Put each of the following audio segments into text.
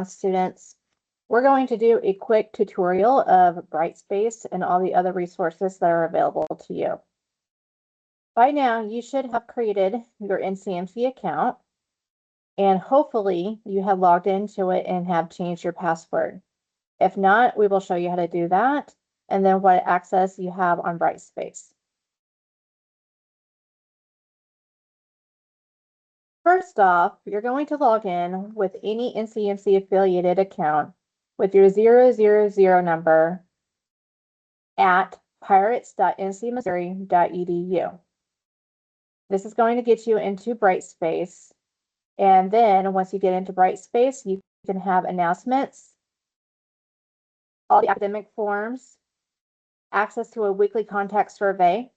students, we're going to do a quick tutorial of Brightspace and all the other resources that are available to you. By now, you should have created your NCMC account, and hopefully you have logged into it and have changed your password. If not, we will show you how to do that, and then what access you have on Brightspace. First off, you're going to log in with any NCMC affiliated account with your 000 number at pirates.ncmissouri.edu. This is going to get you into Brightspace. And then once you get into Brightspace, you can have announcements, all the academic forms, access to a weekly contact survey,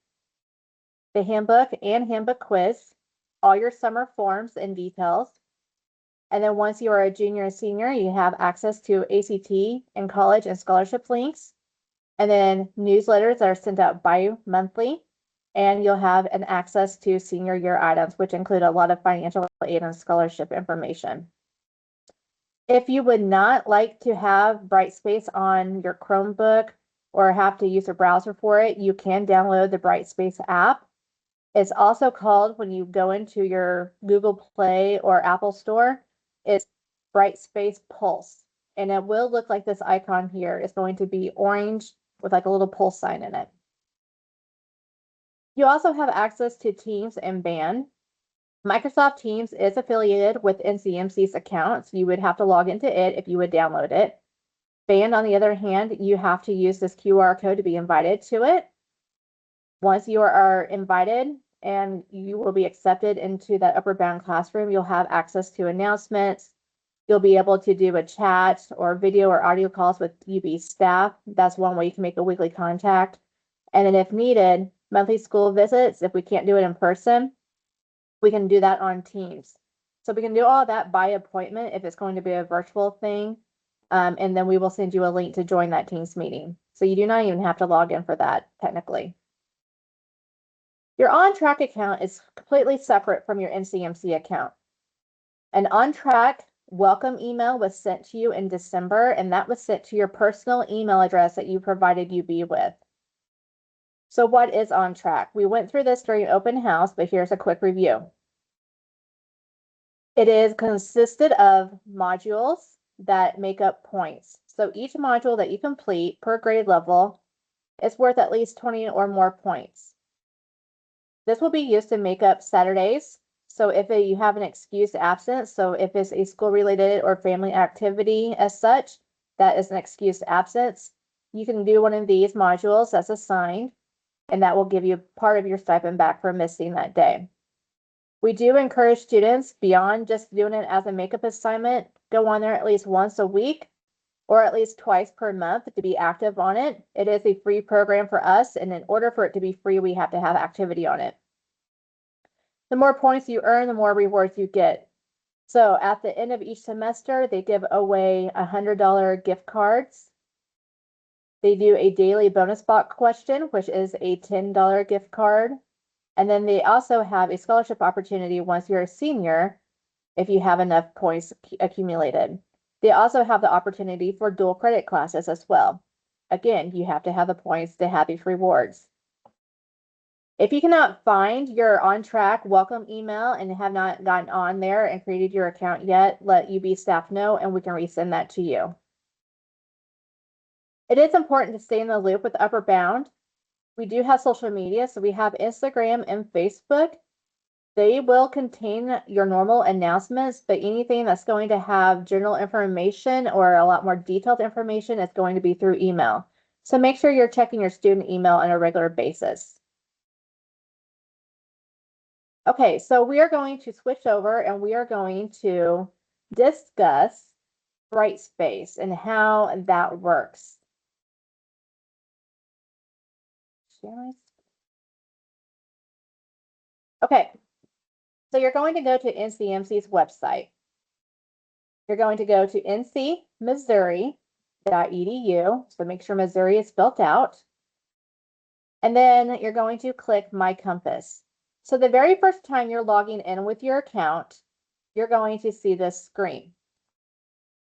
the handbook and handbook quiz, all your summer forms and details. And then once you are a junior and senior, you have access to ACT and college and scholarship links, and then newsletters that are sent out bi-monthly, and you'll have an access to senior year items, which include a lot of financial aid and scholarship information. If you would not like to have Brightspace on your Chromebook or have to use a browser for it, you can download the Brightspace app. It's also called, when you go into your Google Play or Apple Store, it's Brightspace Pulse. And it will look like this icon here. It's going to be orange with like a little pulse sign in it. You also have access to Teams and Band. Microsoft Teams is affiliated with NCMC's account, so you would have to log into it if you would download it. Band, on the other hand, you have to use this QR code to be invited to it. Once you are invited and you will be accepted into that Upward Bound classroom, you'll have access to announcements. You'll be able to do a chat or video or audio calls with UB staff. That's one way you can make a weekly contact. And then if needed, monthly school visits. If we can't do it in person, we can do that on Teams. So we can do all that by appointment if it's going to be a virtual thing. And then we will send you a link to join that Teams meeting. So you do not even have to log in for that technically. Your on-track account is completely separate from your NCMC account. An on-track welcome email was sent to you in December, and that was sent to your personal email address that you provided UB with. So what is on track? We went through this during open house, but here's a quick review. It is consisted of modules that make up points. So each module that you complete per grade level is worth at least 20 or more points. This will be used to make up Saturdays. So if you have an excused absence, so if it's a school-related or family activity as such, that is an excused absence, you can do one of these modules that's assigned, and that will give you part of your stipend back for missing that day. We do encourage students, beyond just doing it as a makeup assignment, go on there at least once a week or at least twice per month to be active on it. It is a free program for us, and in order for it to be free, we have to have activity on it. The more points you earn, the more rewards you get. So at the end of each semester, they give away $100 gift cards. They do a daily bonus box question, which is a $10 gift card. And then they also have a scholarship opportunity once you're a senior, if you have enough points accumulated. They also have the opportunity for dual credit classes as well. Again, you have to have the points to have these rewards. If you cannot find your on-track welcome email and have not gotten on there and created your account yet, let UB staff know and we can resend that to you. It is important to stay in the loop with Upward Bound. We do have social media, so we have Instagram and Facebook. They will contain your normal announcements, but anything that's going to have general information or a lot more detailed information is going to be through email. So make sure you're checking your student email on a regular basis. Okay, so we are going to switch over and we are going to discuss Brightspace and how that works. Okay, so you're going to go to NCMC's website. You're going to go to ncmissouri.edu, so make sure Missouri is spelled out. And then you're going to click My Compass. So the very first time you're logging in with your account, you're going to see this screen.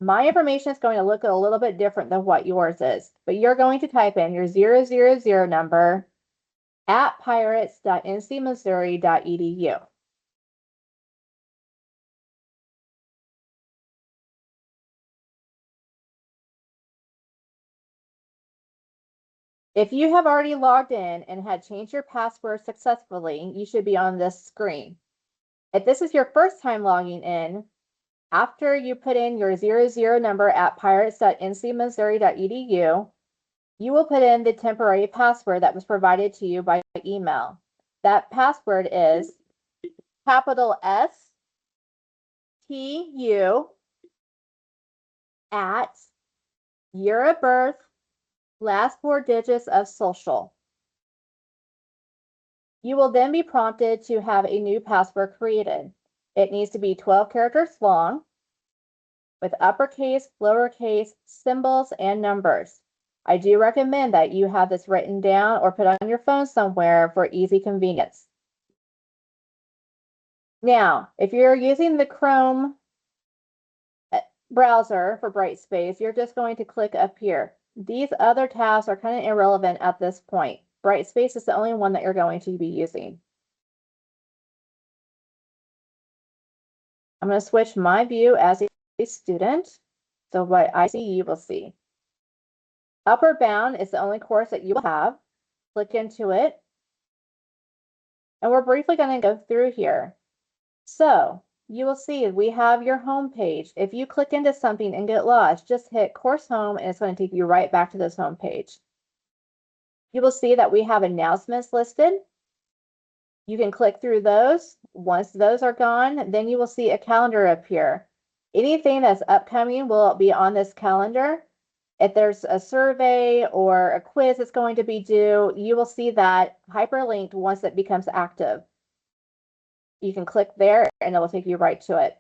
My information is going to look a little bit different than what yours is, but you're going to type in your 000 number at pirates.ncmissouri.edu. If you have already logged in and had changed your password successfully, you should be on this screen. If this is your first time logging in, after you put in your 00 number at pirates.ncmissouri.edu, you will put in the temporary password that was provided to you by email. That password is capital STU at year of birth, last 4 digits of social. You will then be prompted to have a new password created. It needs to be 12 characters long with uppercase, lowercase, symbols, and numbers. I do recommend that you have this written down or put on your phone somewhere for easy convenience. Now, if you're using the Chrome browser for Brightspace, you're just going to click up here. These other tabs are kind of irrelevant at this point. Brightspace is the only one that you're going to be using. I'm going to switch my view as a student. So what I see, you will see. Upper Bound is the only course that you will have. Click into it. And we're briefly going to go through here. So you will see we have your home page. If you click into something and get lost, just hit course home and it's going to take you right back to this home page. You will see that we have announcements listed. You can click through those. Once those are gone, then you will see a calendar appear. Anything that's upcoming will be on this calendar. If there's a survey or a quiz that's going to be due, you will see that hyperlinked once it becomes active. You can click there and it will take you right to it.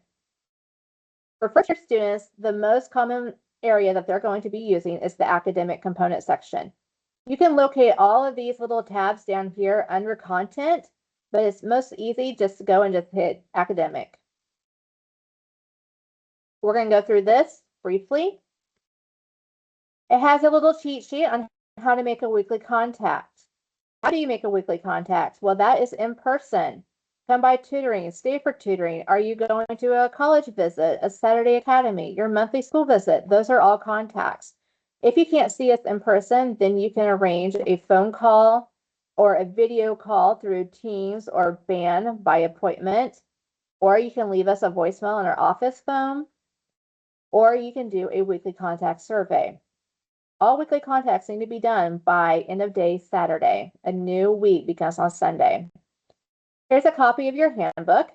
For first year students, the most common area that they're going to be using is the academic component section. You can locate all of these little tabs down here under content, but it's most easy just to go and just hit academic. We're going to go through this briefly. It has a little cheat sheet on how to make a weekly contact. How do you make a weekly contact? Well, that is in person. Come by tutoring, stay for tutoring. Are you going to a college visit, a Saturday academy, your monthly school visit? Those are all contacts. If you can't see us in person, then you can arrange a phone call or a video call through Teams or BAN by appointment, or you can leave us a voicemail on our office phone, or you can do a weekly contact survey. All weekly contacts need to be done by end of day Saturday. A new week begins on Sunday. Here's a copy of your handbook.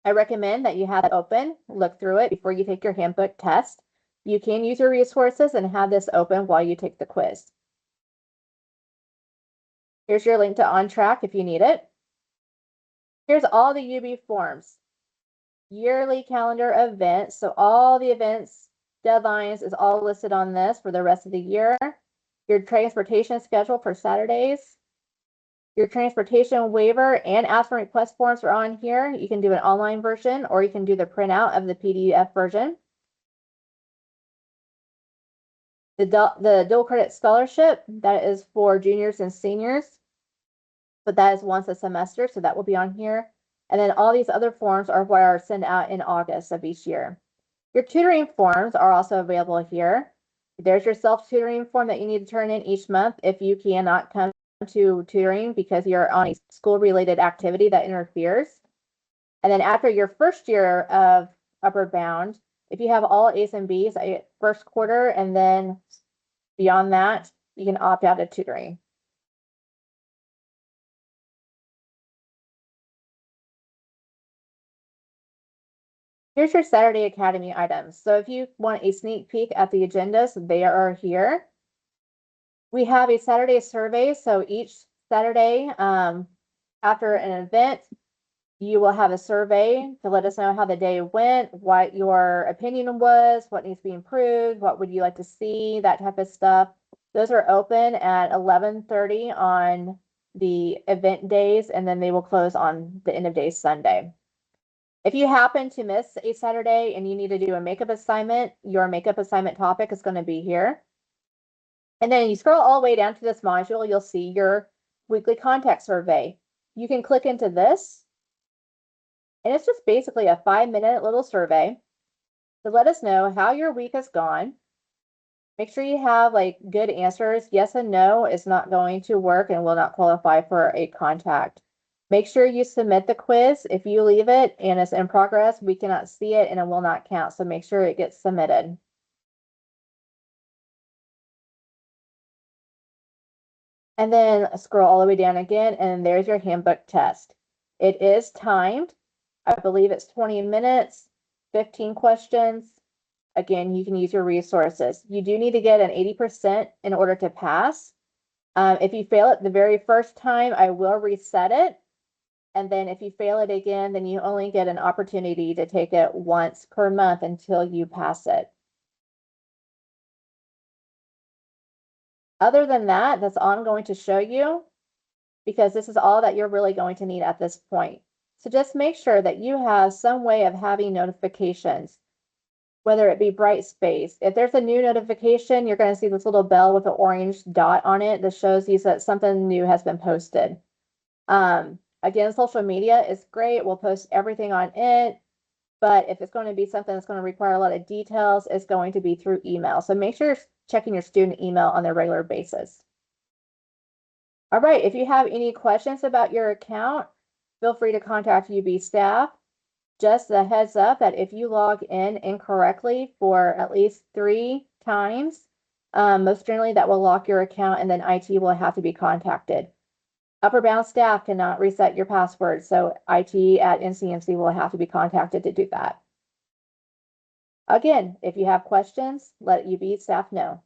I recommend that you have it open, look through it before you take your handbook test. You can use your resources and have this open while you take the quiz. Here's your link to OnTrack if you need it. Here's all the UB forms. Yearly calendar events. So all the events, deadlines is all listed on this for the rest of the year. Your transportation schedule for Saturdays. Your transportation waiver and ask for request forms are on here. You can do an online version or you can do the printout of the PDF version. The dual credit scholarship, that is for juniors and seniors, but that is once a semester, so that will be on here. And then all these other forms are what are sent out in August of each year. Your tutoring forms are also available here. There's your self-tutoring form that you need to turn in each month if you cannot come to tutoring because you're on a school-related activity that interferes. And then after your first year of Upper Bound, if you have all A's and B's at first quarter and then beyond that, you can opt out of tutoring. Here's your Saturday Academy items. So if you want a sneak peek at the agendas, they are here. We have a Saturday survey. So each Saturday after an event, you will have a survey to let us know how the day went, what your opinion was, what needs to be improved, what would you like to see, that type of stuff. Those are open at 11:30 on the event days, and then they will close on the end of day Sunday. If you happen to miss a Saturday and you need to do a makeup assignment, your makeup assignment topic is going to be here. And then you scroll all the way down to this module, you'll see your weekly contact survey. You can click into this, and it's just basically a 5-minute little survey to let us know how your week has gone. Make sure you have like good answers. Yes and no is not going to work and will not qualify for a contact. Make sure you submit the quiz. If you leave it and it's in progress, we cannot see it and it will not count. So make sure it gets submitted. And then scroll all the way down again, and there's your handbook test. It is timed. I believe it's 20 minutes, 15 questions. Again, you can use your resources. You do need to get an 80% in order to pass. If you fail it the very first time, I will reset it. And then if you fail it again, then you only get an opportunity to take it once per month until you pass it. Other than that, that's all I'm going to show you, because this is all that you're really going to need at this point. So just make sure that you have some way of having notifications, whether it be Brightspace. If there's a new notification, you're going to see this little bell with an orange dot on it that shows you that something new has been posted. Again, social media is great. We'll post everything on it. But if it's going to be something that's going to require a lot of details, it's going to be through email. So make sure you're checking your student email on a regular basis. All right, if you have any questions about your account, feel free to contact UB staff. Just a heads up that if you log in incorrectly for at least 3 times, most generally that will lock your account, and then IT will have to be contacted. Upper Bound staff cannot reset your password, so IT at NCMC will have to be contacted to do that. Again, if you have questions, let UB staff know.